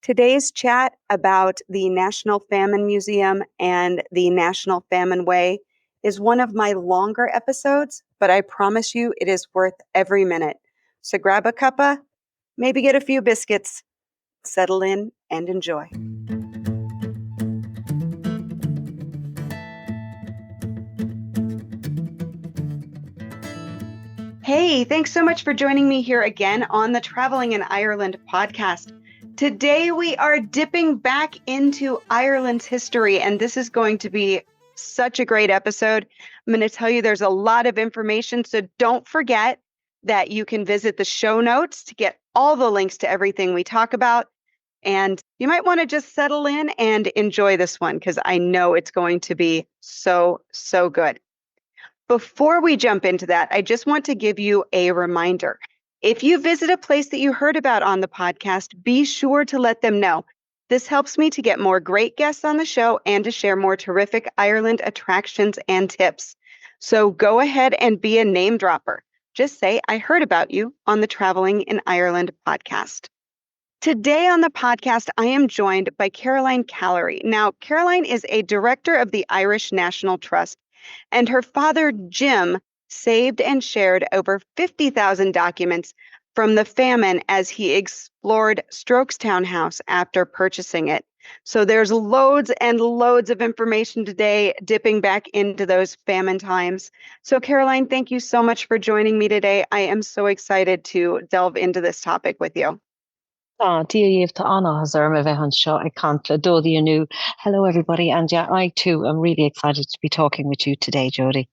Today's chat about the National Famine Museum and the National Famine Way is one of my longer episodes, but I promise you it is worth every minute. So grab a cuppa, maybe get a few biscuits, settle in, and enjoy. Hey, thanks so much for joining me here again on the Traveling in Ireland podcast. Today we are dipping back into Ireland's history, and this is going to be such a great episode. I'm going to tell you there's a lot of information, so don't forget that you can visit the show notes to get all the links to everything we talk about. And you might want to just settle in and enjoy this one because I know it's going to be so good. Before we jump into that, I just want to give you a reminder. If you visit a place that you heard about on the podcast, be sure to let them know. This helps me to get more great guests on the show and to share more terrific Ireland attractions and tips. So go ahead and be a name dropper. Just say, I heard about you on the Traveling in Ireland podcast. Today on the podcast, I am joined by Caroilin Callery. Now, Caroilin is a director of the Irish National Trust, and her father, Jim, saved and shared over 50,000 documents from the famine as he explored Strokestown House after purchasing it. So there's loads and loads of information today, dipping back into those famine times. So Caroilin, thank you so much for joining me today. I am so excited to delve into this topic with you. Díomh tá Anna has bheith an seo ag cantla dódaí anu. Hello everybody, and yeah, I too am really excited to be talking with you today, Jody.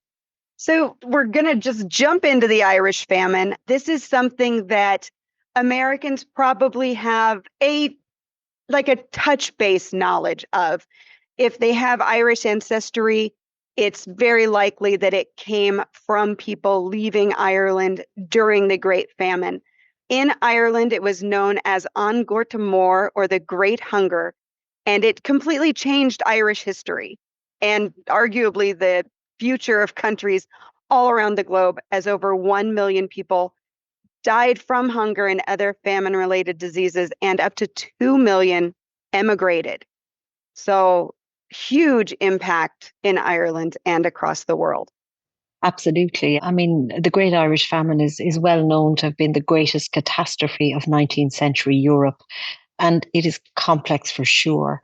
So we're going to just jump into the Irish famine. This is something that Americans probably have a touch base knowledge of. If they have Irish ancestry, it's very likely that it came from people leaving Ireland during the Great Famine. In Ireland, it was known as An Gorta Mór, or the Great Hunger, and it completely changed Irish history and arguably the future of countries all around the globe, as over 1 million people died from hunger and other famine-related diseases, and up to 2 million emigrated. So huge impact in Ireland and across the world. Absolutely. I mean, the Great Irish Famine is well known to have been the greatest catastrophe of 19th century Europe, and it is complex for sure.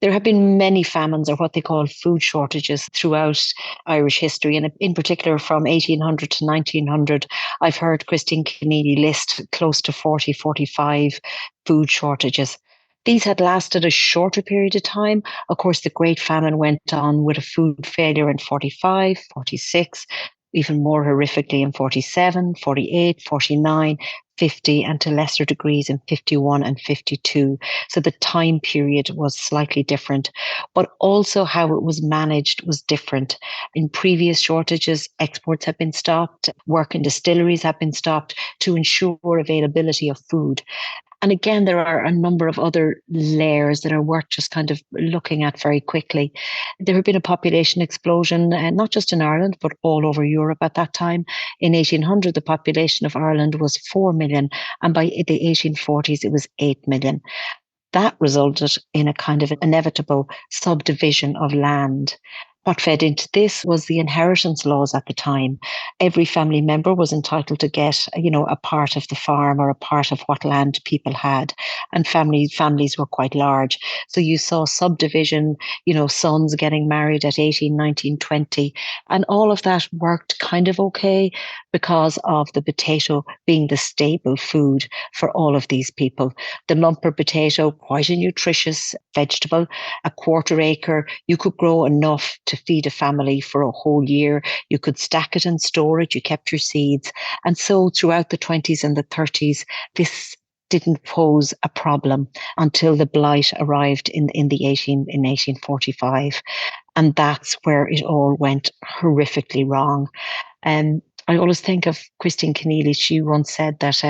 There have been many famines, or what they call food shortages, throughout Irish history, and in particular from 1800 to 1900. I've heard Christine Keneally list close to 40, 45 food shortages. These had lasted a shorter period of time. Of course, the Great Famine went on with a food failure in 45, 46, even more horrifically in 47, 48, 49, 50, and to lesser degrees in 51 and 52. So the time period was slightly different, but also how it was managed was different. In previous shortages, exports have been stopped, work in distilleries have been stopped to ensure availability of food. And again, there are a number of other layers that are worth just kind of looking at very quickly. There had been a population explosion, not just in Ireland, but all over Europe at that time. In 1800, the population of Ireland was 4 million, and by the 1840s, it was 8 million. That resulted in a kind of inevitable subdivision of land. What fed into this was the inheritance laws at the time. Every family member was entitled to get, a part of the farm or a part of what land people had. And families were quite large. So you saw subdivision, sons getting married at 18, 19, 20. And all of that worked kind of okay because of the potato being the staple food for all of these people. The lumper potato, quite a nutritious vegetable, a quarter acre, you could grow enough to feed a family for a whole year. You could stack it and store it. You kept your seeds. And so throughout the 20s and the 30s, this didn't pose a problem until the blight arrived in 1845. And that's where it all went horrifically wrong. I always think of Christine Keneally. She once said that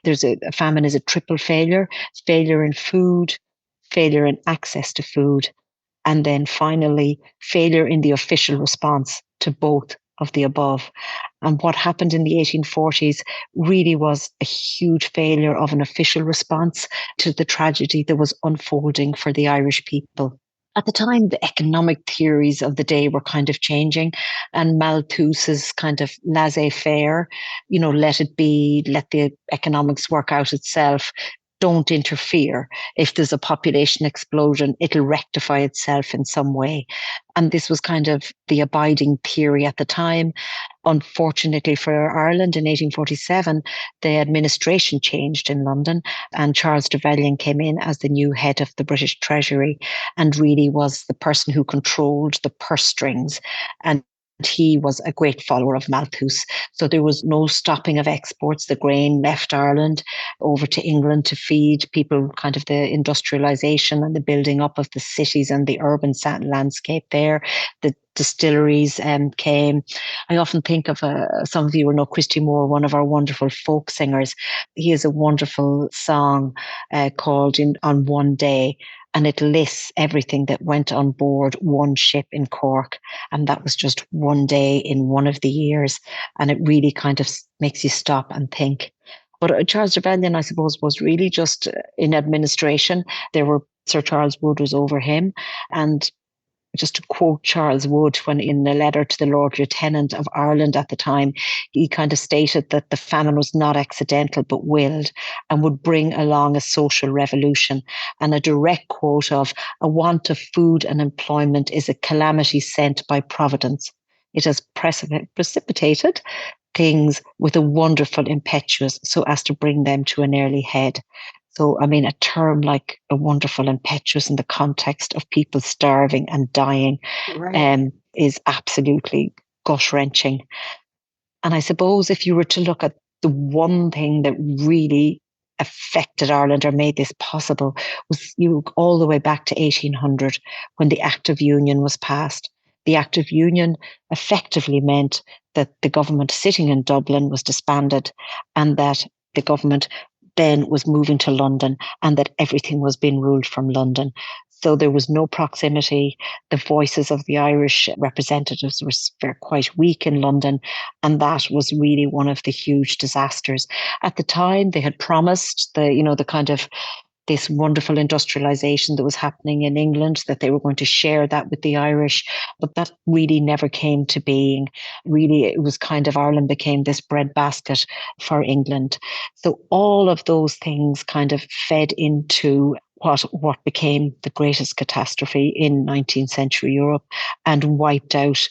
there's a famine is a triple failure. It's failure in food, failure in access to food, and then finally failure in the official response to both of the above. And what happened in the 1840s really was a huge failure of an official response to the tragedy that was unfolding for the Irish people. At the time, the economic theories of the day were kind of changing, and Malthus's kind of laissez-faire, let it be, let the economics work out itself. Don't interfere. If there's a population explosion, it'll rectify itself in some way. And this was kind of the abiding theory at the time. Unfortunately for Ireland in 1847, the administration changed in London and Charles Trevelyan came in as the new head of the British Treasury and really was the person who controlled the purse strings. And he was a great follower of Malthus. So there was no stopping of exports. The grain left Ireland over to England to feed people, kind of the industrialization and the building up of the cities and the urban landscape there. The distilleries came. I often think of some of you will know Christy Moore, one of our wonderful folk singers. He has a wonderful song called On One Day, and it lists everything that went on board one ship in Cork. And that was just one day in one of the years. And it really kind of makes you stop and think. But Charles Trevelyan, I suppose, was really just in administration. Sir Charles Wood was over him. And just to quote Charles Wood, when in a letter to the Lord Lieutenant of Ireland at the time, he kind of stated that the famine was not accidental but willed and would bring along a social revolution. And a direct quote of, "A want of food and employment is a calamity sent by Providence. It has precipitated things with a wonderful impetus so as to bring them to an early head." So, I mean, a term like a wonderful impetus in the context of people starving and dying is absolutely gut-wrenching. And I suppose if you were to look at the one thing that really affected Ireland or made this possible was you all the way back to 1800 when the Act of Union was passed. The Act of Union effectively meant that the government sitting in Dublin was disbanded and that the government then was moving to London and that everything was being ruled from London. So there was no proximity. The voices of the Irish representatives were quite weak in London. And that was really one of the huge disasters. At the time, they had promised the kind of this wonderful industrialization that was happening in England, that they were going to share that with the Irish, but that really never came to being. Really, it was kind of Ireland became this breadbasket for England. So all of those things kind of fed into what became the greatest catastrophe in 19th century Europe and wiped out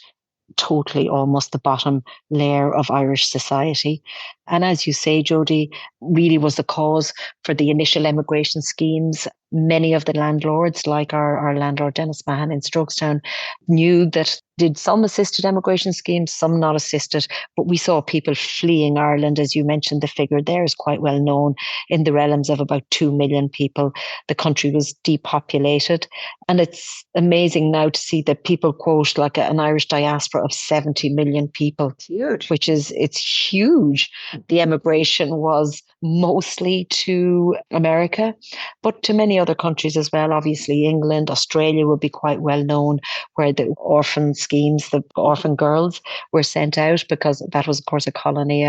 totally almost the bottom layer of Irish society. And as you say, Jody, really was the cause for the initial emigration schemes. Many of the landlords, like our landlord Dennis Mahan in Strokestown, knew that did some assisted emigration schemes, some not assisted, but we saw people fleeing Ireland. As you mentioned, the figure there is quite well known in the realms of about 2 million people. The country was depopulated. And it's amazing now to see that people quote like an Irish diaspora of 70 million people. Huge. It's huge. The emigration was mostly to America, but to many other countries as well. Obviously, England, Australia would be quite well known, where the orphan schemes, the orphan girls were sent out because that was, of course, a colony,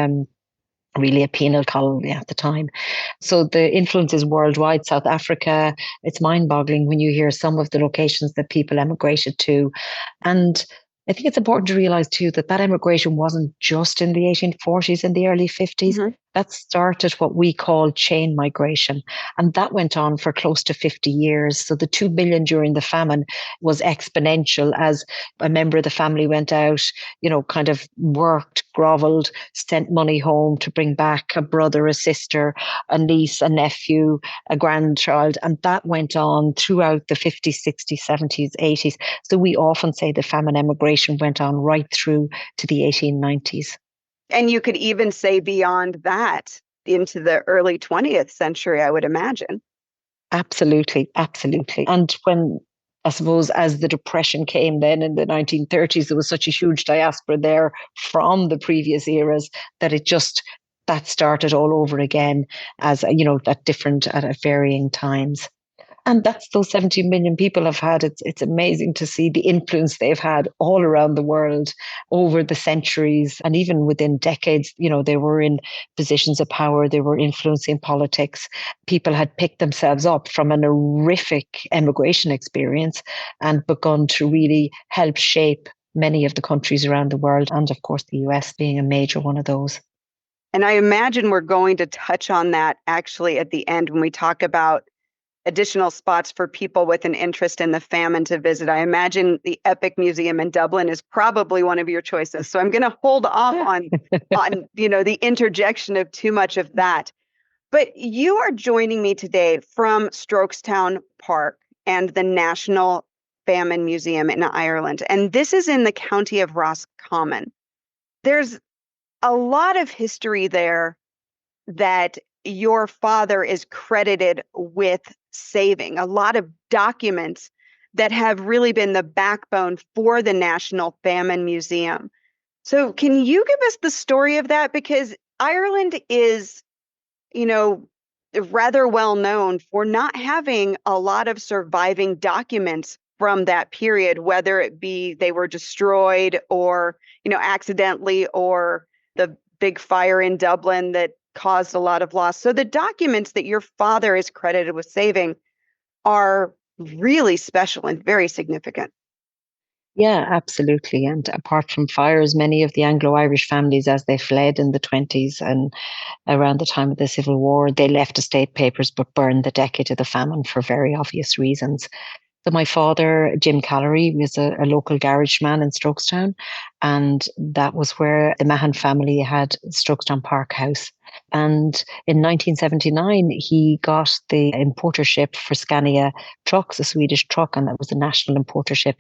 really a penal colony at the time. So the influence is worldwide. South Africa, it's mind-boggling when you hear some of the locations that people emigrated to. And I think it's important to realize too that emigration wasn't just in the 1840s and the early 50s. Mm-hmm. That started what we call chain migration. And that went on for close to 50 years. So the 2 million during the famine was exponential as a member of the family went out, kind of worked, groveled, sent money home to bring back a brother, a sister, a niece, a nephew, a grandchild. And that went on throughout the 50s, 60s, 70s, 80s. So we often say the famine emigration went on right through to the 1890s. And you could even say beyond that into the early 20th century, I would imagine. Absolutely, absolutely. And when, I suppose, as the Depression came then in the 1930s, there was such a huge diaspora there from the previous eras that that started all over again as, at varying times. And that's those 17 million people have had. It's amazing to see the influence they've had all around the world over the centuries and even within decades. They were in positions of power, they were influencing politics. People had picked themselves up from an horrific emigration experience and begun to really help shape many of the countries around the world. And of course, the US being a major one of those. And I imagine we're going to touch on that actually at the end when we talk about additional spots for people with an interest in the famine to visit. I imagine the Epic Museum in Dublin is probably one of your choices. So I'm going to hold off on the interjection of too much of that. But you are joining me today from Strokestown Park and the National Famine Museum in Ireland. And this is in the county of Roscommon. There's a lot of history there that your father is credited with saving, a lot of documents that have really been the backbone for the National Famine Museum. So can you give us the story of that? Because Ireland is, rather well known for not having a lot of surviving documents from that period, whether it be they were destroyed or, accidentally, or the big fire in Dublin that caused a lot of loss. So the documents that your father is credited with saving are really special and very significant. Yeah, absolutely. And apart from fires, many of the Anglo-Irish families, as they fled in the 20s and around the time of the Civil War, they left estate papers but burned the decade of the famine for very obvious reasons. So my father, Jim Callery, was a local garage man in Strokestown, and that was where the Mahon family had Strokestown Park house. And in 1979, he got the importership for Scania trucks, a Swedish truck, and that was the national importership.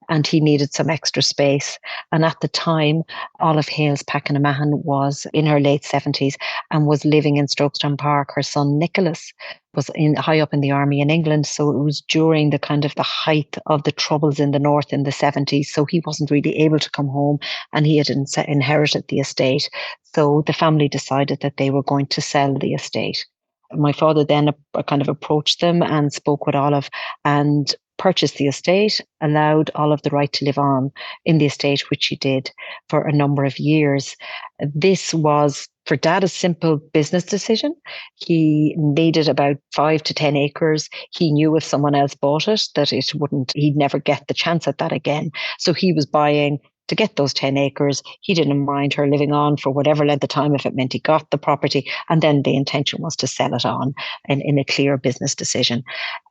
And he needed some extra space. And at the time, Olive Hales Mahon was in her late 70s and was living in Strokestown Park. Her son, Nicholas, was high up in the army in England. So it was during the kind of the height of the troubles in the north in the 70s. So he wasn't really able to come home, and he had inherited the estate. So the family decided that they were going to sell the estate. My father then kind of approached them and spoke with Olive and purchased the estate, allowed Olive the right to live on in the estate, which she did for a number of years. This was, for Dad, a simple business decision. He needed about 5 to 10 acres. He knew if someone else bought it, that he'd never get the chance at that again. So he was buying to get those 10 acres. He didn't mind her living on for whatever length of time if it meant he got the property. And then the intention was to sell it on in a clear business decision.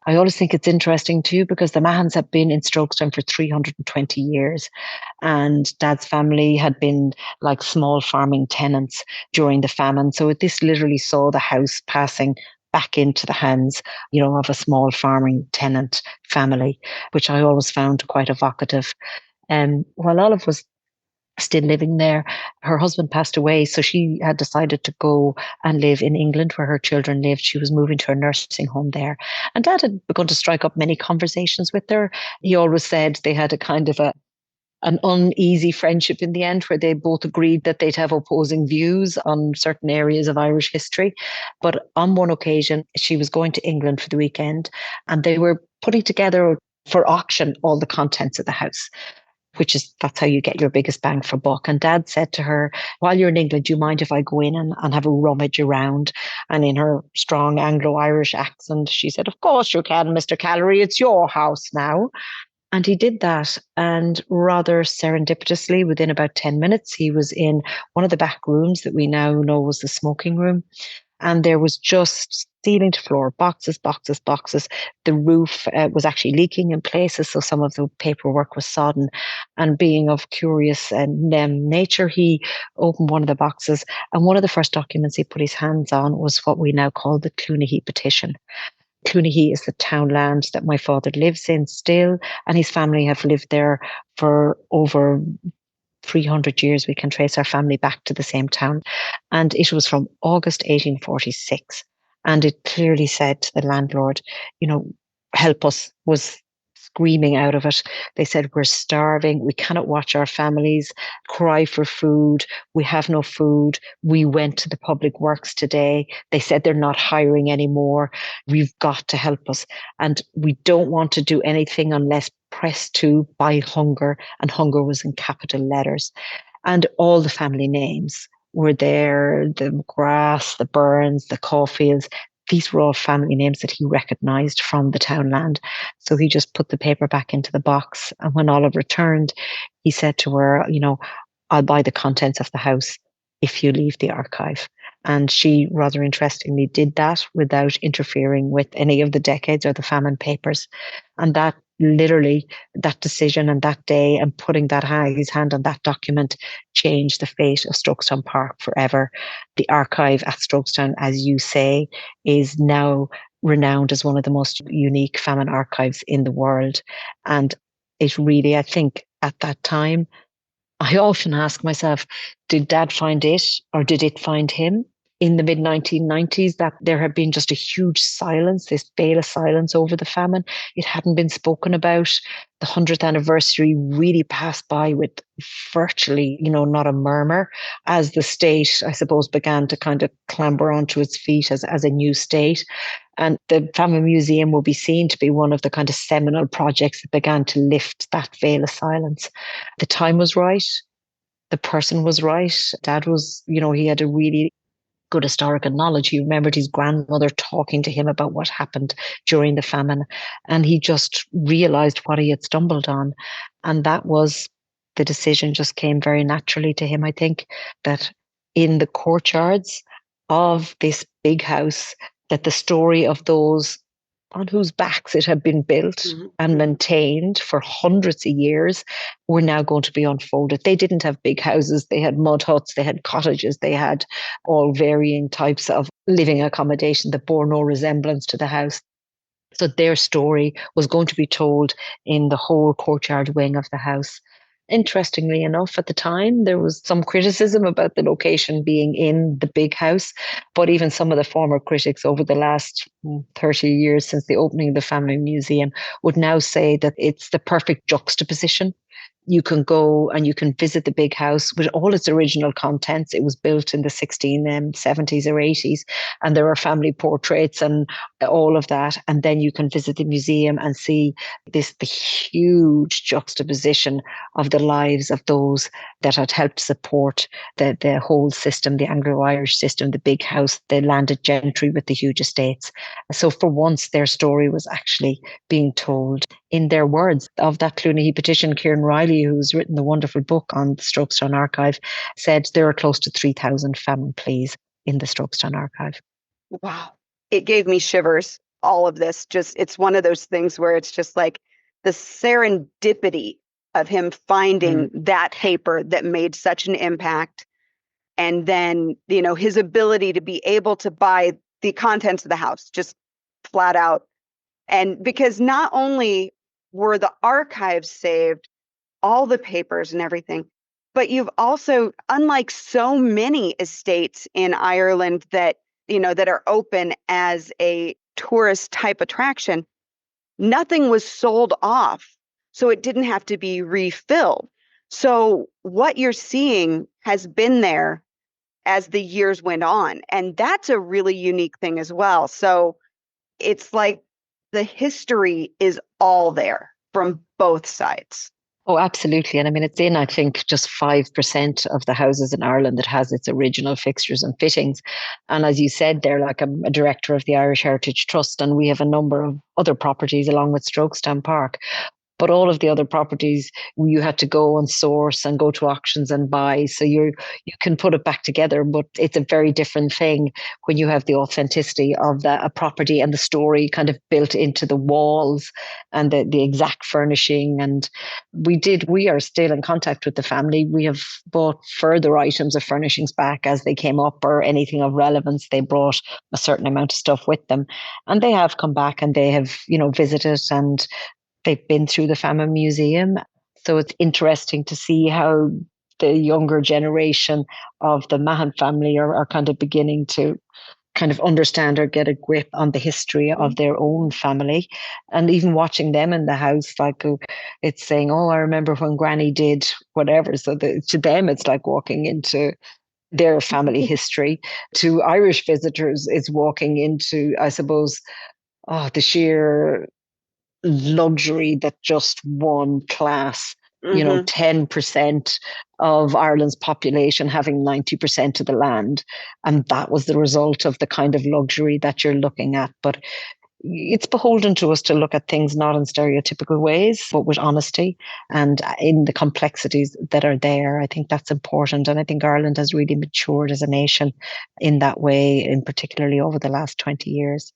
I always think it's interesting too, because the Mahons have been in Strokestown for 320 years. And Dad's family had been like small farming tenants during the famine. So this literally saw the house passing back into the hands, of a small farming tenant family, which I always found quite evocative. While Olive was still living there, her husband passed away. So she had decided to go and live in England where her children lived. She was moving to a nursing home there. And Dad had begun to strike up many conversations with her. He always said they had a kind of an uneasy friendship in the end, where they both agreed that they'd have opposing views on certain areas of Irish history. But on one occasion, she was going to England for the weekend, and they were putting together for auction all the contents of the house. That's how you get your biggest bang for buck. And Dad said to her, while you're in England, do you mind if I go in and have a rummage around? And in her strong Anglo-Irish accent, she said, of course you can, Mr. Callery, it's your house now. And he did that. And rather serendipitously, within about 10 minutes, he was in one of the back rooms that we now know was the smoking room. And there was just ceiling to floor, boxes, boxes, boxes. The roof was actually leaking in places, so some of the paperwork was sodden. And being of curious nature, he opened one of the boxes, and one of the first documents he put his hands on was what we now call the Cloonahee petition. Cloonahee is the townland that my father lives in still, and his family have lived there for over 300 years. We can trace our family back to the same town. And it was from August 1846. And it clearly said to the landlord, help us, was screaming out of it. They said, we're starving. We cannot watch our families cry for food. We have no food. We went to the public works today. They said they're not hiring anymore. We've got to help us. And we don't want to do anything unless pressed to by hunger. And hunger was in capital letters. And all the family names were there, the McGrath, the Burns, the Caulfields. These were all family names that he recognized from the townland. So he just put the paper back into the box. And when Olive returned, he said to her, I'll buy the contents of the house if you leave the archive. And she, rather interestingly, did that without interfering with any of the decades or the famine papers. And that literally, that decision and that day and putting his hand on that document changed the fate of Strokestown Park forever. The archive at Strokestown, as you say, is now renowned as one of the most unique famine archives in the world. And it really, I think, at that time, I often ask myself, did Dad find it or did it find him? In the mid 1990s, that there had been just a huge silence, this veil of silence over the famine. It hadn't been spoken about. The 100th anniversary really passed by with virtually, not a murmur as the state, I suppose, began to kind of clamber onto its feet as a new state. And the Famine Museum will be seen to be one of the kind of seminal projects that began to lift that veil of silence. The time was right. The person was right. Dad was, he had a really good historical knowledge. He remembered his grandmother talking to him about what happened during the famine. And he just realized what he had stumbled on. And that was the decision just came very naturally to him, I think, that in the courtyards of this big house, that the story of those on whose backs it had been built and maintained for hundreds of years were now going to be unfolded. They didn't have big houses. They had mud huts. They had cottages. They had all varying types of living accommodation that bore no resemblance to the house. So their story was going to be told in the whole courtyard wing of the house. Interestingly enough, at the time, there was some criticism about the location being in the big house, but even some of the former critics over the last 30 years since the opening of the Family Museum would now say that it's the perfect juxtaposition. You can go and you can visit the big house with all its original contents. It was built in the 1670s or 80s, and there are family portraits and all of that. And then you can visit the museum and see the huge juxtaposition of the lives of those that had helped support the whole system, the Anglo-Irish system, the big house, the landed gentry with the huge estates. So for once, their story was actually being told in their words. Of that Clooney petition, Kieran Riley, who's written the wonderful book on the Strokestown Archive, said there are close to 3,000 famine pleas in the Strokestown Archive. Wow. It gave me shivers, all of this. It's one of those things where it's just like the serendipity of him finding that paper that made such an impact. And then, his ability to be able to buy the contents of the house, just flat out. And because not only were the archives saved, all the papers and everything, but you've also, unlike so many estates in Ireland that, that are open as a tourist type attraction, nothing was sold off. So it didn't have to be refilled. So what you're seeing has been there as the years went on. And that's a really unique thing as well. So it's like the history is all there from both sides. Oh, absolutely. And I mean, it's in, I think, just 5% of the houses in Ireland that has its original fixtures and fittings. And as you said, they're like I'm a director of the Irish Heritage Trust, and we have a number of other properties along with Strokestown Park. But all of the other properties, you had to go and source and go to auctions and buy. So you can put it back together, but it's a very different thing when you have the authenticity of a property and the story kind of built into the walls and the exact furnishing. And we are still in contact with the family. We have bought further items of furnishings back as they came up or anything of relevance. They brought a certain amount of stuff with them, and they have come back and they have, visited, and they've been through the Famine Museum. So it's interesting to see how the younger generation of the Mahan family are kind of beginning to kind of understand or get a grip on the history of their own family. And even watching them in the house, like it's saying, oh, I remember when Granny did whatever. So to them, it's like walking into their family history. To Irish visitors, it's walking into, I suppose, the sheer luxury that just one class, 10% of Ireland's population having 90% of the land. And that was the result of the kind of luxury that you're looking at. But it's beholden to us to look at things not in stereotypical ways, but with honesty and in the complexities that are there. I think that's important. And I think Ireland has really matured as a nation in that way, in particularly over the last 20 years.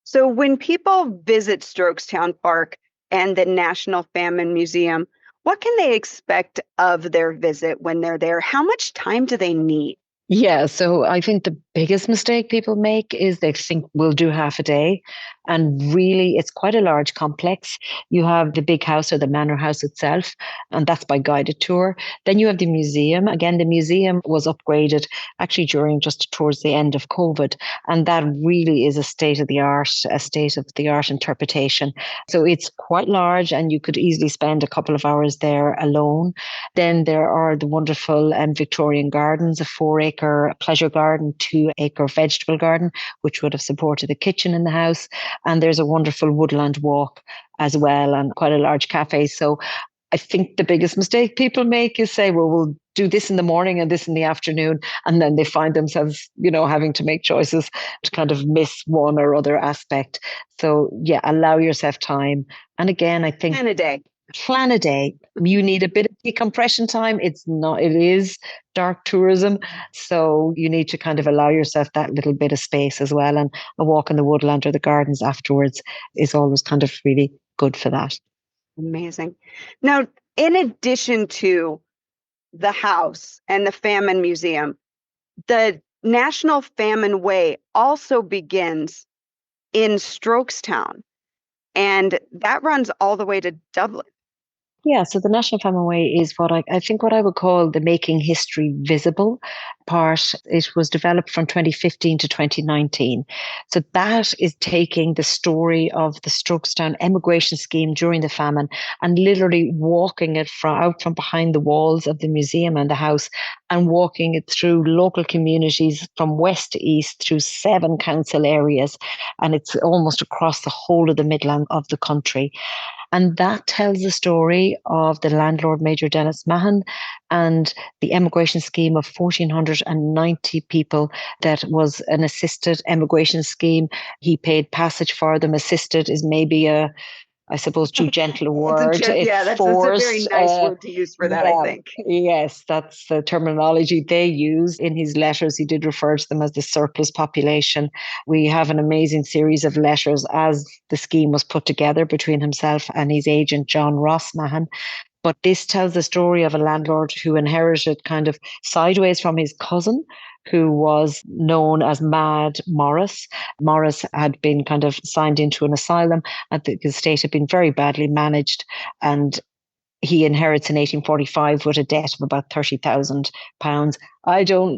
So when people visit Strokestown Park and the National Famine Museum, what can they expect of their visit when they're there? How much time do they need? Yeah, so I think the biggest mistake people make is they think we'll do half a day. And really, it's quite a large complex. You have the big house or the manor house itself, and that's by guided tour. Then you have the museum. Again, the museum was upgraded actually during just towards the end of COVID. And that really is a state of the art interpretation. So it's quite large, and you could easily spend a couple of hours there alone. Then there are the wonderful Victorian gardens, a 4-acre pleasure garden, 2-acre vegetable garden, which would have supported the kitchen in the house. And there's a wonderful woodland walk as well, and quite a large cafe. So I think the biggest mistake people make is say, well, we'll do this in the morning and this in the afternoon. And then they find themselves, having to make choices to kind of miss one or other aspect. So yeah, allow yourself time. And again, I think plan a day. You need a bit of decompression time. It is dark tourism. So you need to kind of allow yourself that little bit of space as well. And a walk in the woodland or the gardens afterwards is always kind of really good for that. Amazing. Now, in addition to the house and the Famine Museum, the National Famine Way also begins in Strokestown, and that runs all the way to Dublin. Yeah, so the National Famine Way is what I think what I would call the making history visible part. It was developed from 2015 to 2019. So that is taking the story of the Strokestown emigration scheme during the famine and literally walking it out from behind the walls of the museum and the house and walking it through local communities from west to east through 7 council areas. And it's almost across the whole of the Midland of the country. And that tells the story of the landlord, Major Dennis Mahon, and the emigration scheme of 1,490 people that was an assisted emigration scheme. He paid passage for them. Assisted is maybe I suppose, too gentle a word. That's a very nice word to use for that, I think. Yes, that's the terminology they use. In his letters, he did refer to them as the surplus population. We have an amazing series of letters as the scheme was put together between himself and his agent, John Ross Mahon. But this tells the story of a landlord who inherited kind of sideways from his cousin, who was known as Mad Morris. Morris had been kind of signed into an asylum, and the estate had been very badly managed. And he inherits in 1845 with a debt of about £30,000.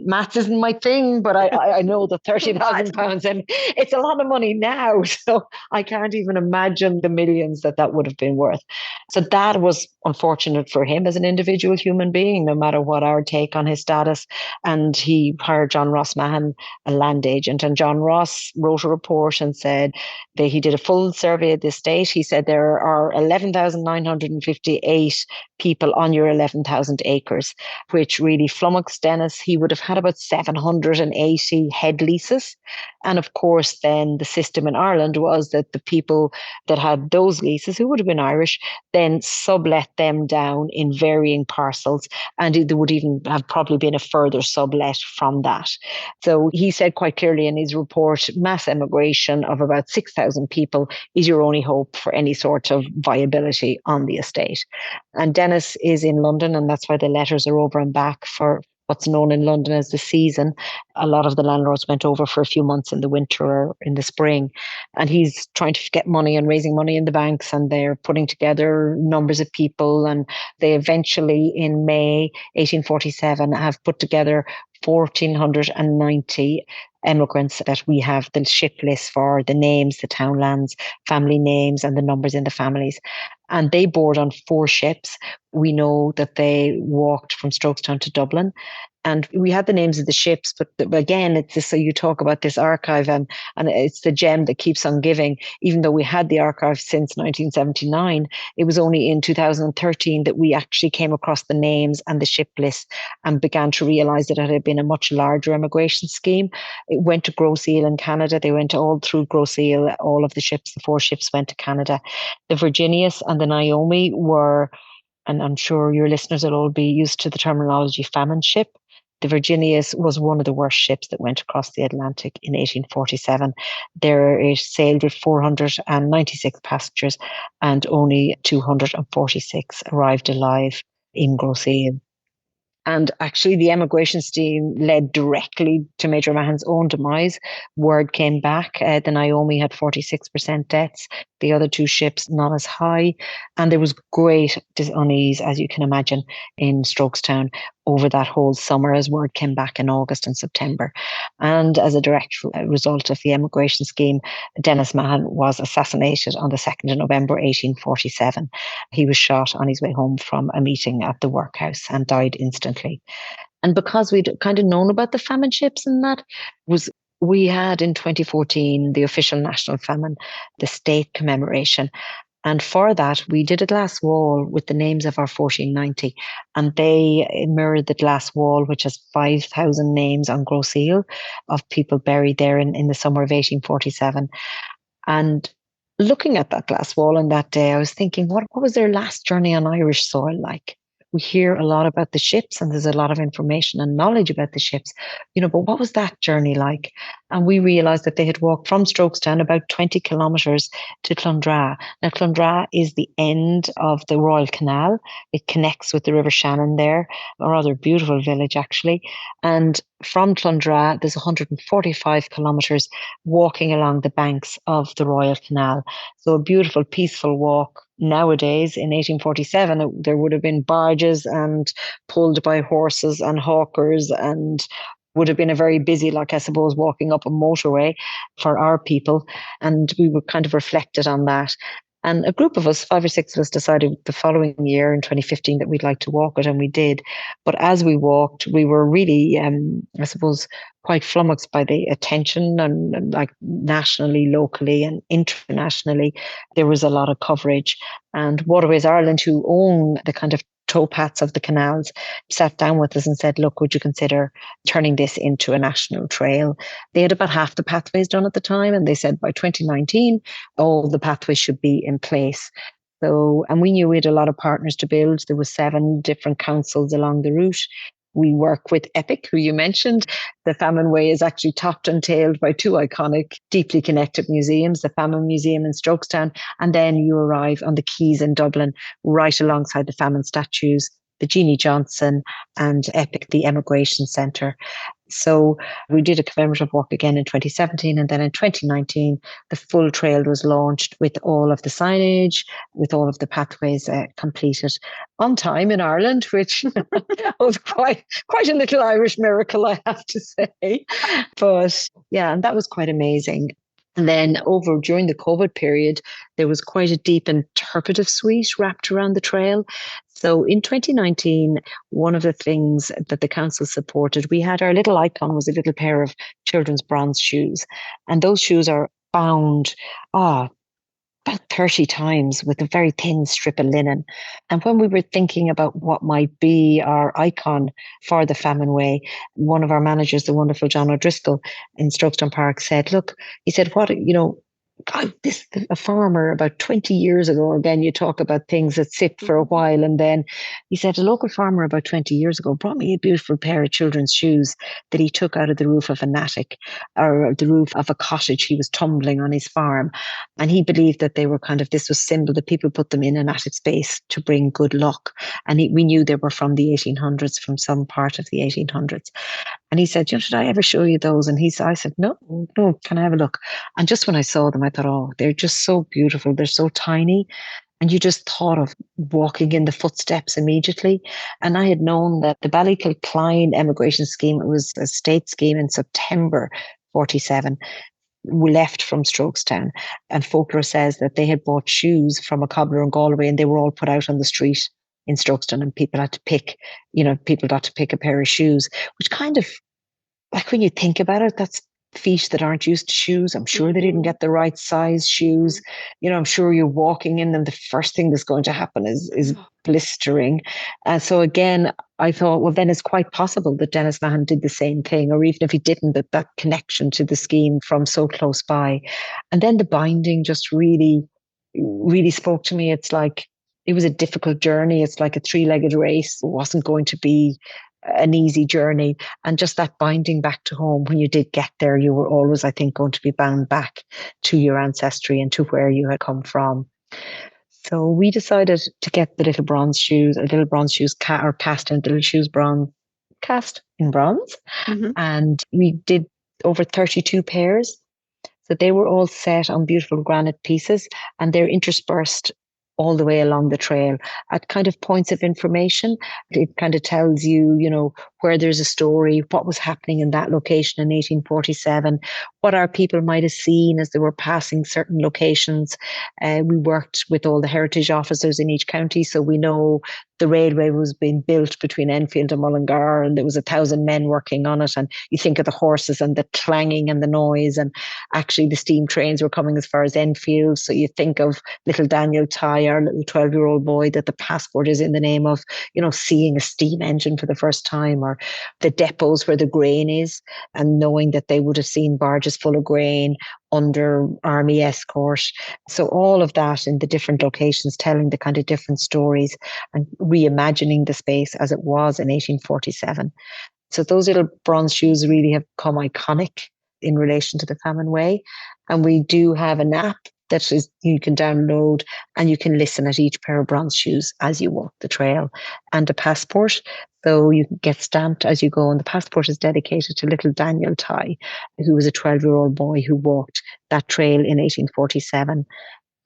Maths isn't my thing, but I know that £30,000, and it's a lot of money now. So I can't even imagine the millions that would have been worth. So that was unfortunate for him as an individual human being, no matter what our take on his status. And he hired John Ross Mahon, a land agent. And John Ross wrote a report and said that he did a full survey of the estate. He said there are 11,958 people on your 11,000 acres, which really flummoxed Dennis. He would have had about 780 head leases. And of course, then the system in Ireland was that the people that had those leases, who would have been Irish, then sublet them down in varying parcels. And there would even have probably been a further sublet from that. So he said quite clearly in his report, mass emigration of about 6,000 people is your only hope for any sort of viability on the estate. And Dennis is in London, and that's why the letters are over and back for what's known in London as the season. A lot of the landlords went over for a few months in the winter or in the spring, and he's trying to get money and raising money in the banks, and they're putting together numbers of people, and they eventually in May 1847 have put together 1,490 emigrants that we have the ship list for, the names, the townlands, family names, and the numbers in the families. And they board on 4 ships. We know that they walked from Strokestown to Dublin. And we had the names of the ships, but again, it's this, so you talk about this archive, and it's the gem that keeps on giving. Even though we had the archive since 1979, it was only in 2013 that we actually came across the names and the ship list and began to realize that it had been a much larger immigration scheme. It went to Grosse Ile in Canada. They went all through Grosse Ile. All of the ships, the 4 ships, went to Canada. The Virginius and the Naomi were, and I'm sure your listeners will all be used to the terminology, famine ship. The Virginius was one of the worst ships that went across the Atlantic in 1847. There it sailed with 496 passengers and only 246 arrived alive in Grosse Ile. And actually, the emigration scheme led directly to Major Mahon's own demise. Word came back. The Naomi had 46% deaths. The other 2 ships, not as high. And there was great unease, as you can imagine, in Strokestown over that whole summer as word came back in August and September. And as a direct result of the emigration scheme, Dennis Mahon was assassinated on the 2nd of November, 1847. He was shot on his way home from a meeting at the workhouse and died instantly. And because we'd kind of known about the famine ships and that, we had in 2014 the official National Famine, the state commemoration. And for that, we did a glass wall with the names of our 1490. And they mirrored the glass wall, which has 5,000 names on Grosse Ile of people buried there in the summer of 1847. And looking at that glass wall on that day, I was thinking, what was their last journey on Irish soil like? We hear a lot about the ships and there's a lot of information and knowledge about the ships, but what was that journey like? And we realized that they had walked from Strokestown about 20 kilometres to Clondra. Now, Clondra is the end of the Royal Canal. It connects with the River Shannon there, a rather beautiful village, actually. And from Clondra, there's 145 kilometres walking along the banks of the Royal Canal. So a beautiful, peaceful walk. Nowadays, in 1847, there would have been barges and pulled by horses and hawkers, and would have been a very busy, like I suppose, walking up a motorway for our people. And we were kind of reflected on that. And a group of us, 5 or 6 of us, decided the following year in 2015 that we'd like to walk it, and we did. But as we walked, we were really, I suppose, quite flummoxed by the attention and like nationally, locally, and internationally. There was a lot of coverage. And Waterways Ireland, who own the kind of towpaths of the canals, sat down with us and said, look, would you consider turning this into a national trail? They had about half the pathways done at the time, and they said by 2019, all the pathways should be in place. So, and we knew we had a lot of partners to build. There were 7 different councils along the route. We work with EPIC, who you mentioned. The Famine Way is actually topped and tailed by 2 iconic, deeply connected museums, the Famine Museum in Strokestown, and then you arrive on the quays in Dublin, right alongside the famine statues, the Jeannie Johnson and EPIC, the Emigration Centre. So we did a commemorative walk again in 2017, and then in 2019, the full trail was launched with all of the signage, with all of the pathways completed on time in Ireland, which was quite a little Irish miracle, I have to say. But yeah, and that was quite amazing. And then over during the COVID period, there was quite a deep interpretive suite wrapped around the trail. So in 2019, one of the things that the council supported, we had our little icon was a little pair of children's bronze shoes. And those shoes are bound, about 30 times with a very thin strip of linen. And when we were thinking about what might be our icon for the Famine Way, one of our managers, the wonderful John O'Driscoll in Strokestown Park, said, look, he said, God, a farmer about 20 years ago, again, you talk about things that sit for a while. And then he said, a local farmer about 20 years ago brought me a beautiful pair of children's shoes that he took out of the roof of an attic or the roof of a cottage he was tumbling on his farm. And he believed that they were this was symbol that people put them in an attic space to bring good luck. And we knew they were from the 1800s, from some part of the 1800s. And he said, should I ever show you those? And I said, no, can I have a look? And just when I saw them, I thought, they're just so beautiful. They're so tiny. And you just thought of walking in the footsteps immediately. And I had known that the Ballykilcline emigration scheme, it was a state scheme in September 1847, left from Strokestown. And folklore says that they had bought shoes from a cobbler in Galway and they were all put out on the street in Strokestown, and people had to pick, people got to pick a pair of shoes, which kind of, like, when you think about it, that's feet that aren't used to shoes. I'm sure they didn't get the right size shoes. I'm sure you're walking in them. The first thing that's going to happen is blistering. And so again, I thought, well, then it's quite possible that Dennis Mahon did the same thing, or even if he didn't, that connection to the scheme from so close by. And then the binding just really, really spoke to me. It's like, it was a difficult journey. It's like a 3-legged race. It wasn't going to be an easy journey. And just that binding back to home, when you did get there, you were always, I think, going to be bound back to your ancestry and to where you had come from. So we decided to get the little bronze shoes cast into little shoes cast in bronze. Mm-hmm. And we did over 32 pairs. So they were all set on beautiful granite pieces, and they're interspersed all the way along the trail at kind of points of information. It kind of tells you, where there's a story, what was happening in that location in 1847, what our people might have seen as they were passing certain locations. We worked with all the heritage officers in each county, so we know the railway was being built between Enfield and Mullingar, and there was 1,000 men working on it. And you think of the horses and the clanging and the noise, and actually the steam trains were coming as far as Enfield. So you think of little Daniel Ty, our little 12-year-old boy, that the passport is in the name of, seeing a steam engine for the first time, or the depots where the grain is, and knowing that they would have seen barges full of grain under army escort. So all of that in the different locations, telling the kind of different stories and reimagining the space as it was in 1847. So those little bronze shoes really have become iconic in relation to the Famine Way. And we do have an app that is you can download, and you can listen at each pair of bronze shoes as you walk the trail, and a passport. So you can get stamped as you go. And the passport is dedicated to little Daniel Ty, who was a 12-year-old boy who walked that trail in 1847.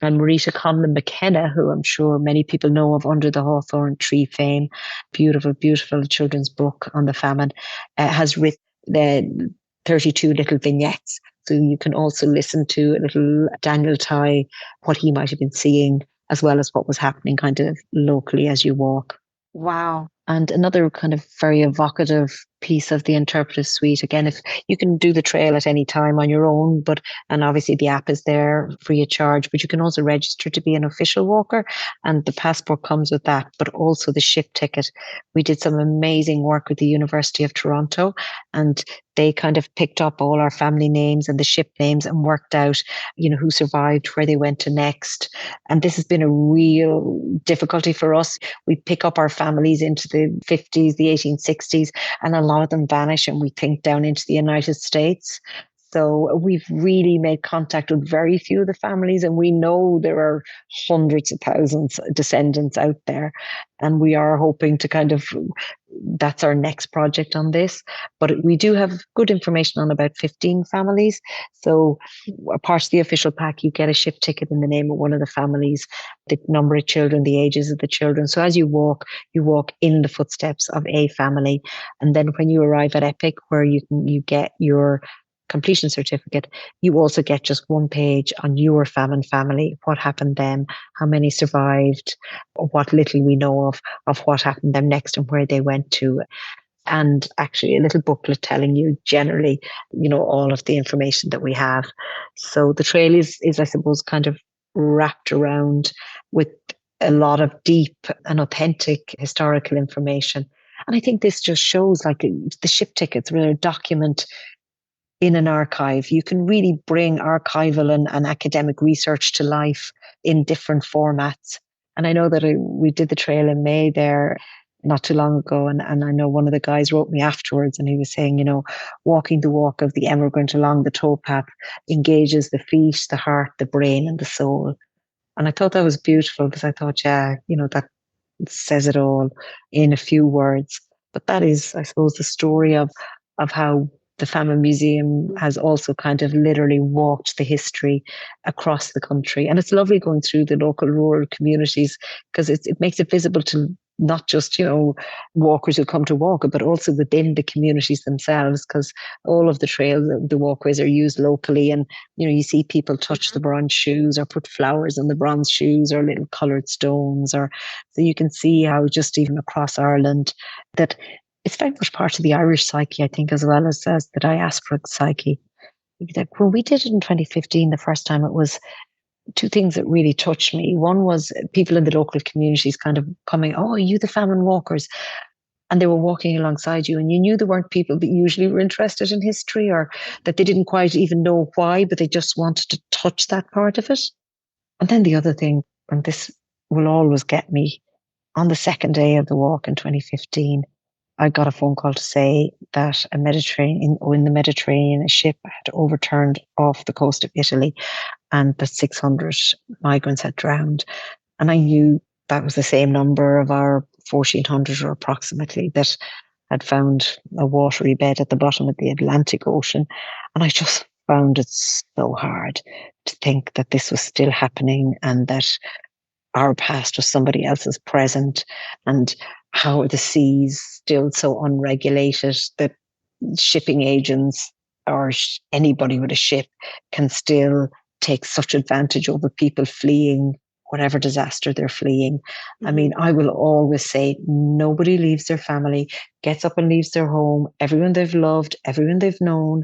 And Marita Conlon McKenna, who I'm sure many people know of under the Hawthorn Tree fame, beautiful, beautiful children's book on the famine, has written the 32 little vignettes. So you can also listen to a little Daniel Ty, what he might have been seeing, as well as what was happening kind of locally as you walk. Wow. And another kind of very evocative piece of the interpretive suite. Again, if you can do the trail at any time on your own, and obviously the app is there free of charge, but you can also register to be an official walker, and the passport comes with that, but also the ship ticket. We did some amazing work with the University of Toronto, and they kind of picked up all our family names and the ship names and worked out, who survived, where they went to next. And this has been a real difficulty for us. We pick up our families into the 50s, the 1860s, and a lot of them vanish, and we think down into the United States. So we've really made contact with very few of the families, and we know there are hundreds of thousands of descendants out there. And we are hoping to that's our next project on this. But we do have good information on about 15 families. So apart from the official pack, you get a ship ticket in the name of one of the families, the number of children, the ages of the children. So as you walk in the footsteps of a family. And then when you arrive at Epic, where you get your completion certificate, you also get just one page on your famine family, what happened then, how many survived, what little we know of what happened them next and where they went to. And actually a little booklet telling you generally, all of the information that we have. So the trail is I suppose, kind of wrapped around with a lot of deep and authentic historical information. And I think this just shows, like, the ship tickets were a document in an archive. You can really bring archival and academic research to life in different formats. And I know that we did the trail in May there not too long ago. And I know one of the guys wrote me afterwards, and he was saying, walking the walk of the emigrant along the towpath engages the feet, the heart, the brain, and the soul. And I thought that was beautiful, because I thought, that says it all in a few words. But that is, I suppose, the story of how the Famine Museum has also kind of literally walked the history across the country. And it's lovely going through the local rural communities, because it makes it visible to not just, walkers who come to walk it, but also within the communities themselves, because all of the trails, the walkways are used locally. And, you see people touch the bronze shoes or put flowers on the bronze shoes or little coloured stones. Or so you can see how just even across Ireland that it's very much part of the Irish psyche, I think, as well as the diasporic psyche. Like when we did it in 2015, the first time, it was two things that really touched me. One was people in the local communities kind of coming, "Oh, are you the famine walkers?" And they were walking alongside you, and you knew there weren't people that usually were interested in history, or that they didn't quite even know why, but they just wanted to touch that part of it. And then the other thing, and this will always get me, on the second day of the walk in 2015, I got a phone call to say that in the Mediterranean, a ship had overturned off the coast of Italy, and that 600 migrants had drowned. And I knew that was the same number of our 1,400, or approximately, that had found a watery bed at the bottom of the Atlantic Ocean. And I just found it so hard to think that this was still happening, and that our past was somebody else's present, and how are the seas still so unregulated that shipping agents or anybody with a ship can still take such advantage over people fleeing whatever disaster they're fleeing. I mean, I will always say nobody leaves their family, gets up and leaves their home, everyone they've loved, everyone they've known,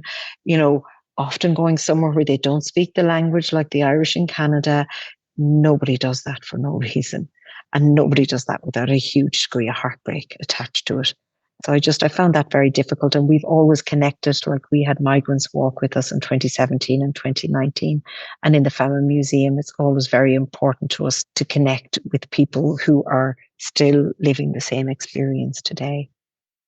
often going somewhere where they don't speak the language, like the Irish in Canada. Nobody does that for no reason. And nobody does that without a huge degree of heartbreak attached to it. So I found that very difficult. And we've always connected, like we had migrants walk with us in 2017 and 2019. And in the Famine Museum, it's always very important to us to connect with people who are still living the same experience today.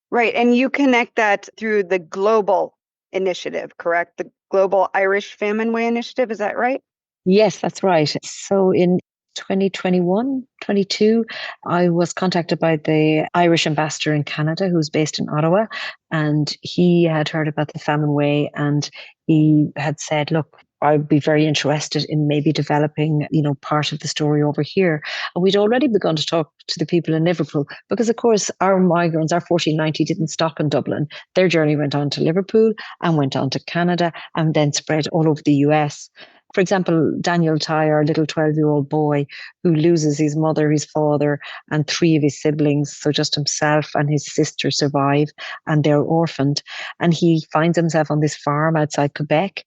Right. And you connect that through the global initiative, correct? The Global Irish Famine Way initiative. Is that right? Yes, that's right. So in 2021, 22, I was contacted by the Irish ambassador in Canada, who's based in Ottawa, and he had heard about the Famine Way, and he had said, "Look, I'd be very interested in maybe developing, part of the story over here." And we'd already begun to talk to the people in Liverpool, because of course our migrants, our 1490, didn't stop in Dublin. Their journey went on to Liverpool and went on to Canada and then spread all over the US. For example, Daniel Ty, our little 12-year-old boy who loses his mother, his father, and three of his siblings. So just himself and his sister survive, and they're orphaned. And he finds himself on this farm outside Quebec.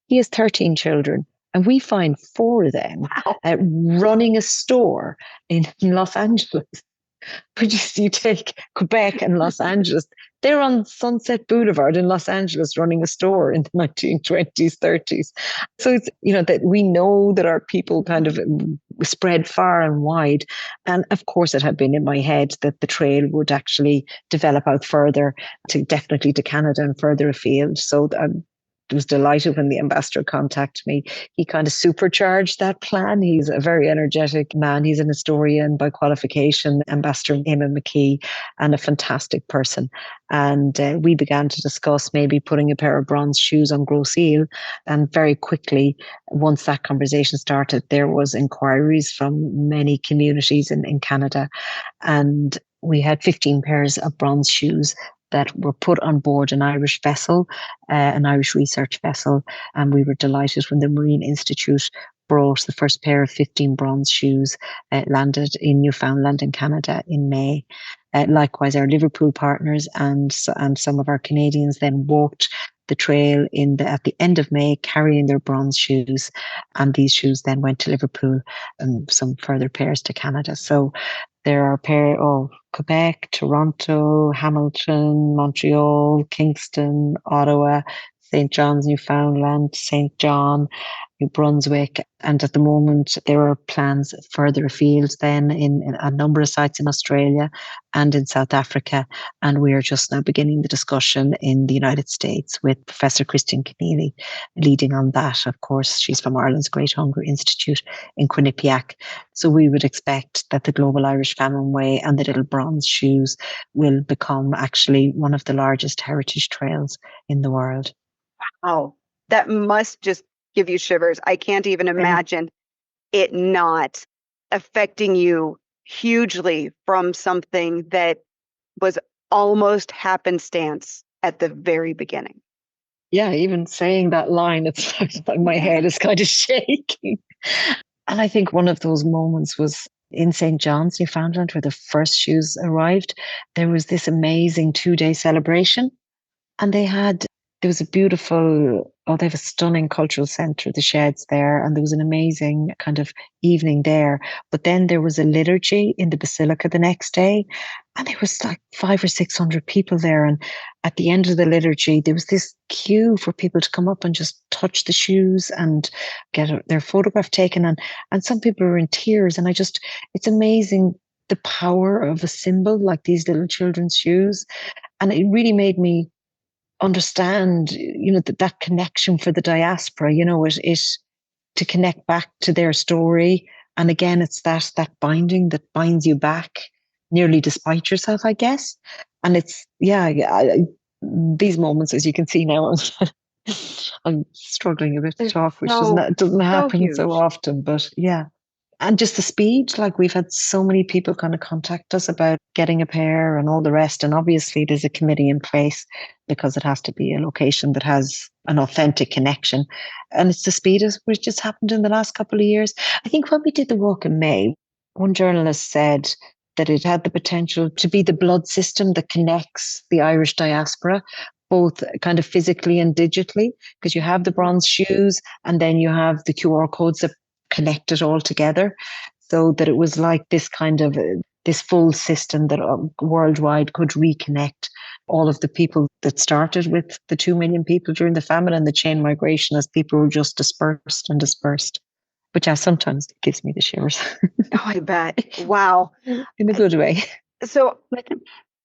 He has 13 children, and we find four of them running a store in Los Angeles. But you take Quebec and Los Angeles, they're on Sunset Boulevard in Los Angeles running a store in the 1920s, 30s. So it's, that we know that our people kind of spread far and wide. And of course, it had been in my head that the trail would actually develop out further, definitely to Canada and further afield. So was delighted when the ambassador contacted me. He kind of supercharged that plan. He's a very energetic man. He's an historian by qualification, Ambassador Eamon McKee, and a fantastic person. And we began to discuss maybe putting a pair of bronze shoes on Grosse Ile. And very quickly, once that conversation started, there was inquiries from many communities in Canada. And we had 15 pairs of bronze shoes that were put on board an Irish vessel, an Irish research vessel. And we were delighted when the Marine Institute brought the first pair of 15 bronze shoes, landed in Newfoundland in Canada in May. Likewise, our Liverpool partners and some of our Canadians then walked the trail at the end of May, carrying their bronze shoes. And these shoes then went to Liverpool and some further pairs to Canada. So there are pairs of Quebec, Toronto, Hamilton, Montreal, Kingston, Ottawa, St. John's, Newfoundland, St. John, New Brunswick. And at the moment, there are plans further afield then in a number of sites in Australia and in South Africa. And we are just now beginning the discussion in the United States with Professor Christine Keneally leading on that. Of course, she's from Ireland's Great Hunger Institute in Quinnipiac. So we would expect that the Global Irish Famine Way and the little bronze shoes will become actually one of the largest heritage trails in the world. Wow, that must just give you shivers. I can't even imagine it not affecting you hugely from something that was almost happenstance at the very beginning. Yeah, even saying that line, it's like my head is kind of shaking. And I think one of those moments was in St. John's, Newfoundland, where the first shoes arrived. There was this amazing 2-day celebration. And there was a beautiful, they have a stunning cultural centre, the sheds there, and there was an amazing kind of evening there. But then there was a liturgy in the basilica the next day, and there was like 500 or 600 people there. And at the end of the liturgy, there was this queue for people to come up and just touch the shoes and get their photograph taken. And some people were in tears. And it's amazing the power of a symbol like these little children's shoes. And it really made me understand, that connection for the diaspora, it to connect back to their story. And again, it's that binding that binds you back nearly despite yourself, I guess. And it's, these moments, as you can see now, I'm struggling a bit to talk, which doesn't happen so often, but yeah. And just the speed, like we've had so many people kind of contact us about getting a pair and all the rest. And obviously there's a committee in place because it has to be a location that has an authentic connection. And it's the speed which just happened in the last couple of years. I think when we did the walk in May, one journalist said that it had the potential to be the blood system that connects the Irish diaspora, both kind of physically and digitally, because you have the bronze shoes and then you have the QR codes that connect it all together, so that it was like this kind of this full system that worldwide could reconnect all of the people that started with the 2 million people during the famine and the chain migration as people were just dispersed. But yeah, sometimes it gives me the shivers. Oh, I bet. Wow. In a good way. So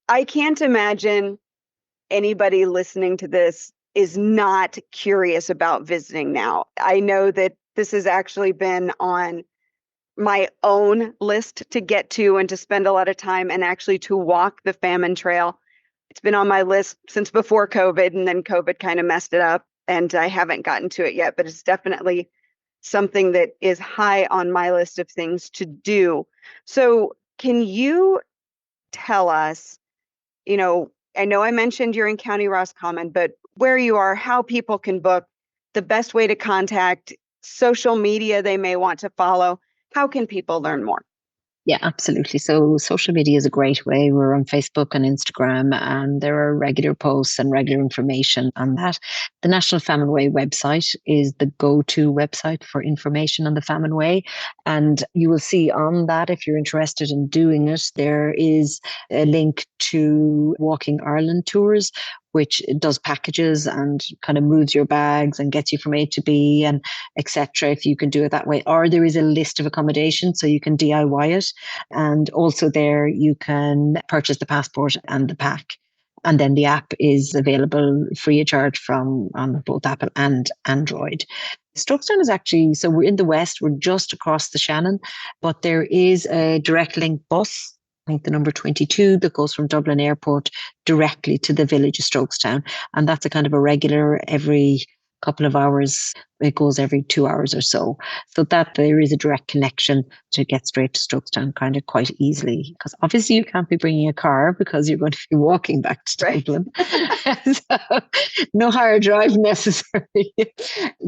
I can't imagine anybody listening to this is not curious about visiting now. I know that this has actually been on my own list to get to and to spend a lot of time and actually to walk the Famine Trail. It's been on my list since before COVID, and then COVID kind of messed it up and I haven't gotten to it yet, but it's definitely something that is high on my list of things to do. So can you tell us, I know I mentioned you're in County Roscommon, but where you are, how people can book, the best way to contact, social media they may want to follow. How can people learn more? Yeah, absolutely. So social media is a great way. We're on Facebook and Instagram, and there are regular posts and regular information on that. The National Famine Way website is the go-to website for information on the Famine Way. And you will see on that, if you're interested in doing it, there is a link to Walking Ireland tours, which does packages and kind of moves your bags and gets you from A to B and etc. if you can do it that way. Or there is a list of accommodation, so you can DIY it. And also there you can purchase the passport and the pack. And then the app is available free of charge on both Apple and Android. Strokestown is actually, so we're in the west, we're just across the Shannon, but there is a direct link bus, I think the number 22, that goes from Dublin Airport directly to the village of Strokestown. And that's a kind of a regular every couple of hours. It goes every 2 hours or so. So that there is a direct connection to get straight to Strokestown kind of quite easily. Because obviously you can't be bringing a car because you're going to be walking back to Dublin. So, no higher drive necessary.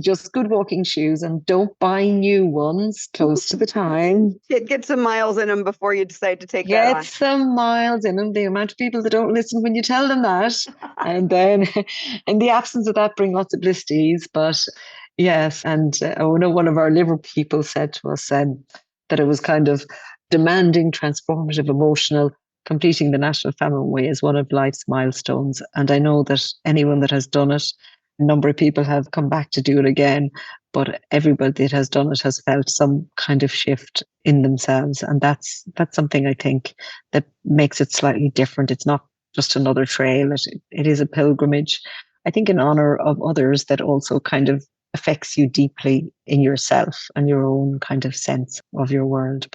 Just good walking shoes, and don't buy new ones close to the time. Get some miles in them before you decide to take that on. Get some miles in them. The amount of people that don't listen when you tell them that. And then in the absence of that, bring lots of blistees. But yes, and I know one of our Liverpool people said to us that it was kind of demanding, transformative, emotional. Completing the National Famine Way is one of life's milestones. And I know that anyone that has done it, a number of people have come back to do it again, but everybody that has done it has felt some kind of shift in themselves. And that's something I think that makes it slightly different. It's not just another trail. It is a pilgrimage, I think, in honor of others that also kind of affects you deeply in yourself and your own kind of sense of your world.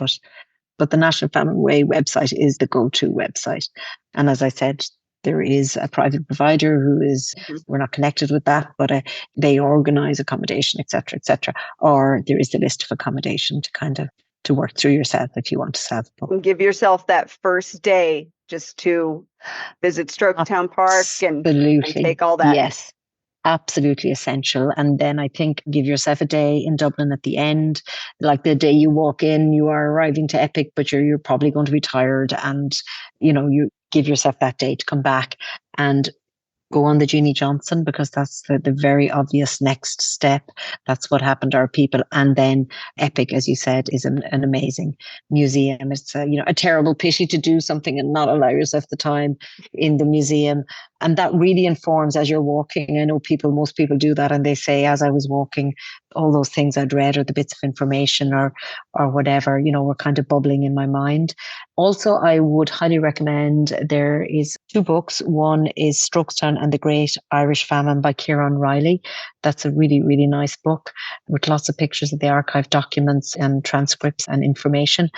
But the National Famine Way website is the go-to website. And as I said, there is a private provider who is, we're not connected with that, but they organize accommodation, etc., etc. Or there is the list of accommodation to kind of to work through yourself if you want to self-publish. And give yourself that first day just to visit Strokestown Park and take all that. Yes. Absolutely essential. And then I think give yourself a day in Dublin at the end. Like the day you walk in, you are arriving to Epic, but you're probably going to be tired. And, you give yourself that day to come back and go on the Jeannie Johnson, because that's the very obvious next step. That's what happened to our people. And then Epic, as you said, is an amazing museum. It's a terrible pity to do something and not allow yourself the time in the museum. And that really informs as you're walking. I know most people do that, and they say, as I was walking, all those things I'd read or the bits of information or whatever, were kind of bubbling in my mind. Also, I would highly recommend, there is 2 books. One is Strokestown and the Great Irish Famine by Caroilin. That's a really, really nice book with lots of pictures of the archived documents and transcripts and information.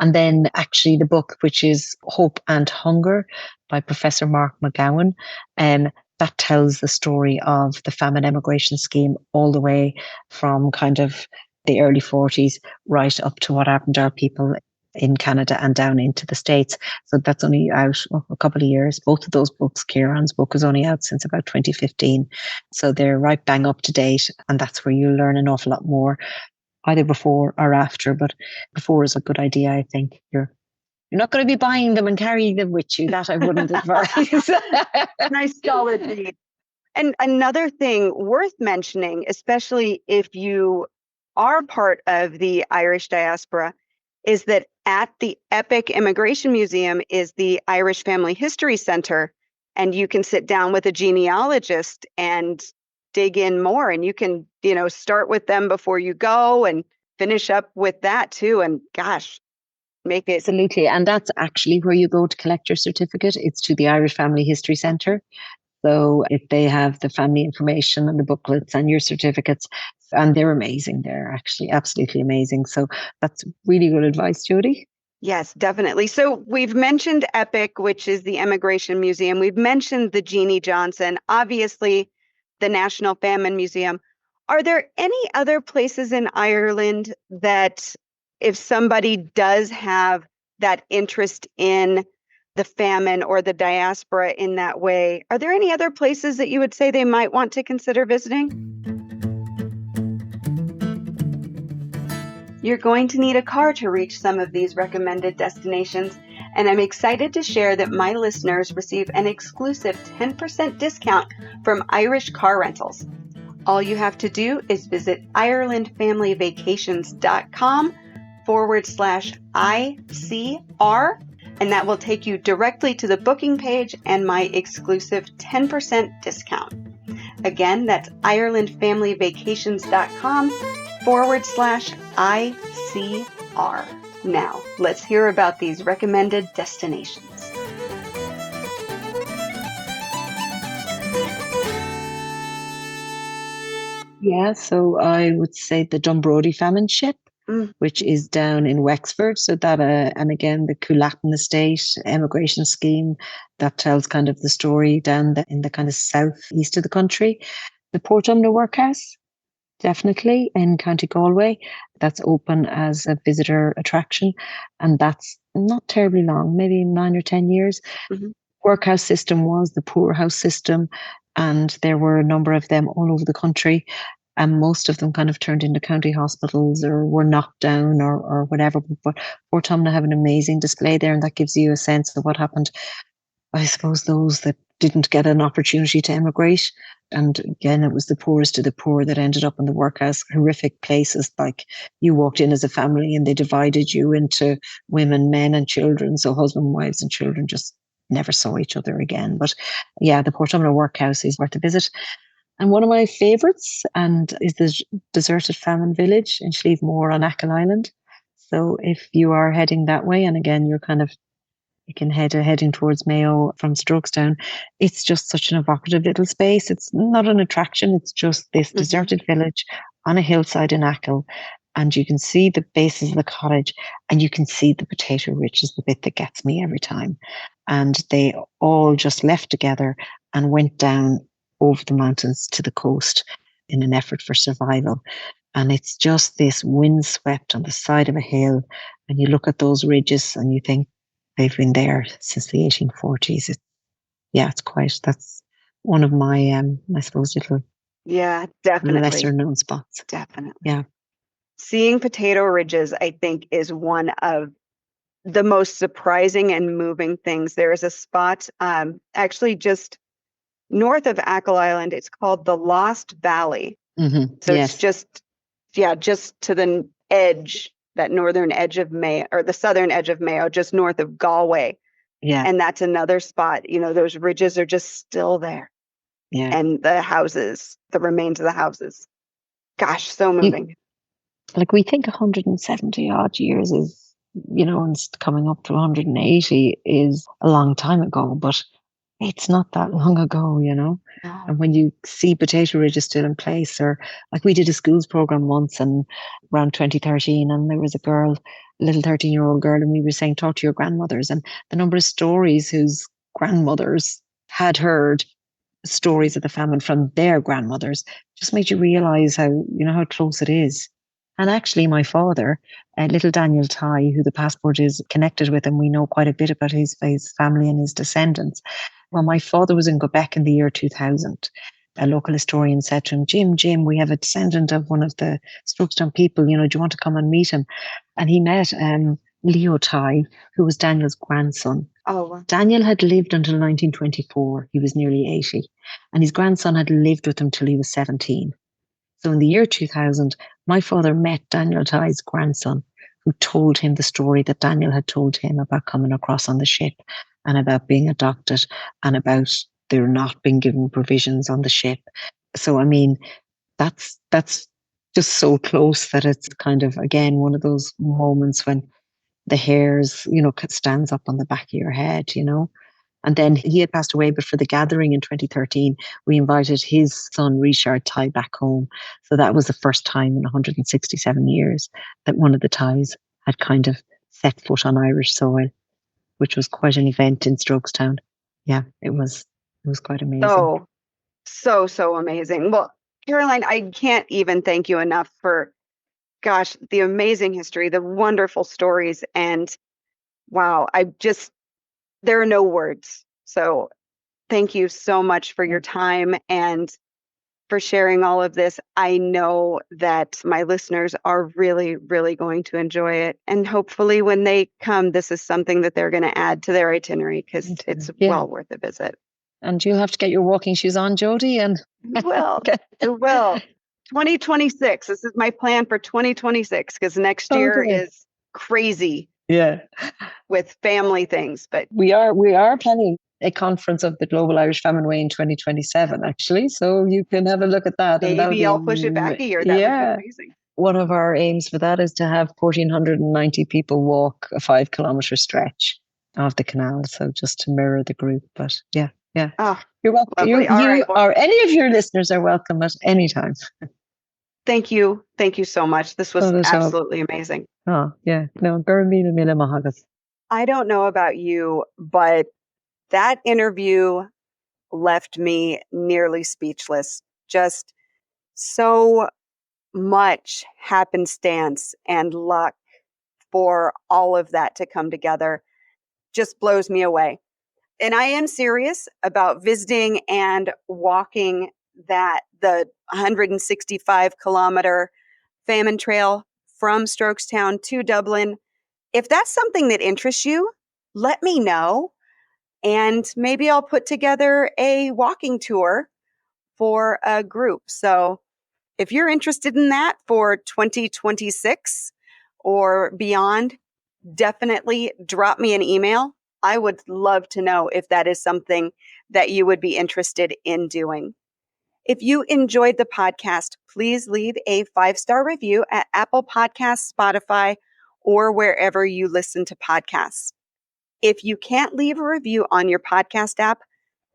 And then actually the book, which is Hope and Hunger by Professor Mark McGowan, that tells the story of the famine emigration scheme all the way from kind of the early 40s right up to what happened to our people in Canada and down into the States. So that's only out a couple of years. Both of those books, Kieran's book is only out since about 2015. So they're right bang up to date. And that's where you learn an awful lot more, either before or after. But before is a good idea, I think. You're not going to be buying them and carrying them with you. That I wouldn't advise. Nice solid read. And another thing worth mentioning, especially if you are part of the Irish diaspora, is that at the Epic Immigration Museum is the Irish Family History Center, and you can sit down with a genealogist and dig in more, and you can, start with them before you go and finish up with that too. And gosh, make it. Absolutely. And that's actually where you go to collect your certificate. It's to the Irish Family History Center. So if they have the family information and the booklets and your certificates, and they're amazing. They're actually absolutely amazing. So that's really good advice, Jody. Yes, definitely. So we've mentioned Epic, which is the Emigration Museum. We've mentioned the Jeannie Johnson, obviously the National Famine Museum. Are there any other places in Ireland that, if somebody does have that interest in the famine or the diaspora in that way, are there any other places that you would say they might want to consider visiting? You're going to need a car to reach some of these recommended destinations, and I'm excited to share that my listeners receive an exclusive 10% discount from Irish Car Rentals. All you have to do is visit IrelandFamilyVacations.com/ICR, and that will take you directly to the booking page and my exclusive 10% discount. Again, that's IrelandFamilyVacations.com/ICR. Now, let's hear about these recommended destinations. Yeah, so I would say the Dunbrody famine ship, which is down in Wexford. So that, and again, the Coolatin Estate emigration scheme, that tells kind of the story down in the kind of southeast of the country. The Portumna Workhouse, definitely in County Galway. That's open as a visitor attraction, and that's not terribly long, maybe 9 or 10 years. Mm-hmm. Workhouse system was the poorhouse system, and there were a number of them all over the country, and most of them kind of turned into county hospitals or were knocked down or whatever. But Portumna have an amazing display there, and that gives you a sense of what happened. I suppose those that didn't get an opportunity to emigrate. And again, it was the poorest of the poor that ended up in the workhouse. Horrific places, like you walked in as a family and they divided you into women, men and children. So husband, wives and children just never saw each other again. But yeah, the Portumna Workhouse is worth a visit. And one of my favourites is the deserted famine village in Slievemore on Achill Island. So if you are heading that way, and again, you can heading towards Mayo from Strokestown, it's just such an evocative little space. It's not an attraction. It's just this deserted village on a hillside in Achill. And you can see the bases of the cottage, and you can see the potato ridge is the bit that gets me every time. And they all just left together and went down over the mountains to the coast in an effort for survival. And it's just this windswept on the side of a hill. And you look at those ridges and you think they've been there since the 1840s. That's one of my, I suppose, little Yeah, lesser definitely. known spots. Definitely. Yeah. Seeing potato ridges, I think, is one of the most surprising and moving things. There is a spot actually just north of Ackle Island. It's called the Lost Valley. So it's Yes. just to the edge, that northern edge of Mayo, or the southern edge of Mayo, just north of Galway. Yeah. And that's another spot. Those ridges are just still there. Yeah. And the remains of the houses. Gosh, so You, moving. like we think 170 odd years is, and it's coming up to 180 is a long time ago, but it's not that long ago. No. And when you see potato ridges still in place, or like we did a schools program once and around 2013, and there was a little 13-year-old girl, and we were saying, talk to your grandmothers. And the number of stories whose grandmothers had heard stories of the famine from their grandmothers just made you realize how close it is. And actually, my father, little Daniel Ty, who the passport is connected with, and we know quite a bit about his family and his descendants. Well, my father was in Quebec in the year 2000. A local historian said to him, Jim, we have a descendant of one of the Strokestown people. Do you want to come and meet him? And he met Leo Ty, who was Daniel's grandson. Oh, Daniel had lived until 1924. He was nearly 80. And his grandson had lived with him till he was 17. So in the year 2000, my father met Daniel Ty's grandson, who told him the story that Daniel had told him about coming across on the ship and about being adopted and about there not being given provisions on the ship. So, I mean, that's just so close that it's kind of, again, one of those moments when the hairs, stands up on the back of your head. And then he had passed away, but for the gathering in 2013, we invited his son, Richard Ty, back home. So that was the first time in 167 years that one of the Ties had kind of set foot on Irish soil, which was quite an event in Strokestown. Yeah, it was quite amazing. so amazing. Well, Caroline, I can't even thank you enough for, gosh, the amazing history, the wonderful stories, and wow, there are no words. So thank you so much for your time and for sharing all of this. I know that my listeners are really, really going to enjoy it. And hopefully when they come, this is something that they're going to add to their itinerary because it's Yeah. well worth a visit. And you'll have to get your walking shoes on, Jody. And It will. 2026. This is my plan for 2026 because next year Okay. is crazy. Yeah. With family things, but we are planning a conference of the Global Irish Famine Way in 2027, actually. So you can have a look at that. And maybe I'll push it back a year. That would be amazing. One of our aims for that is to have 1,490 people walk a 5-kilometer stretch of the canal. So just to mirror the group. But yeah. Oh, you're welcome. lovely. All right. Well, or any of your listeners are welcome at any time. Thank you. Thank you so much. This was absolutely amazing. Oh, yeah. No, Gurmina Mila Mahagas. I don't know about you, but that interview left me nearly speechless. Just so much happenstance and luck for all of that to come together. Just blows me away. And I am serious about visiting and walking the 165-kilometer famine trail from Strokestown to Dublin. If that's something that interests you, let me know. And maybe I'll put together a walking tour for a group. So if you're interested in that for 2026 or beyond, definitely drop me an email. I would love to know if that is something that you would be interested in doing. If you enjoyed the podcast, please leave a 5-star review at Apple Podcasts, Spotify, or wherever you listen to podcasts. If you can't leave a review on your podcast app,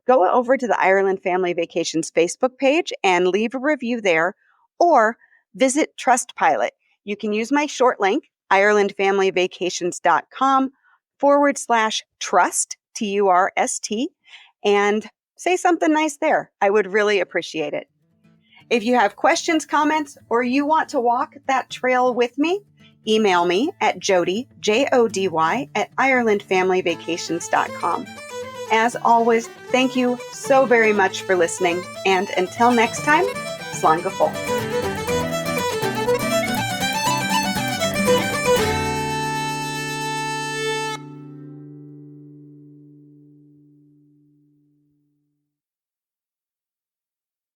go over to the Ireland Family Vacations Facebook page and leave a review there, or visit Trustpilot. You can use my short link, IrelandFamilyVacations.com/trust, TURST, and say something nice there. I would really appreciate it. If you have questions, comments, or you want to walk that trail with me, email me at Jody, Jody, at IrelandFamilyVacations.com. As always, thank you so very much for listening, and until next time, slán go fóill.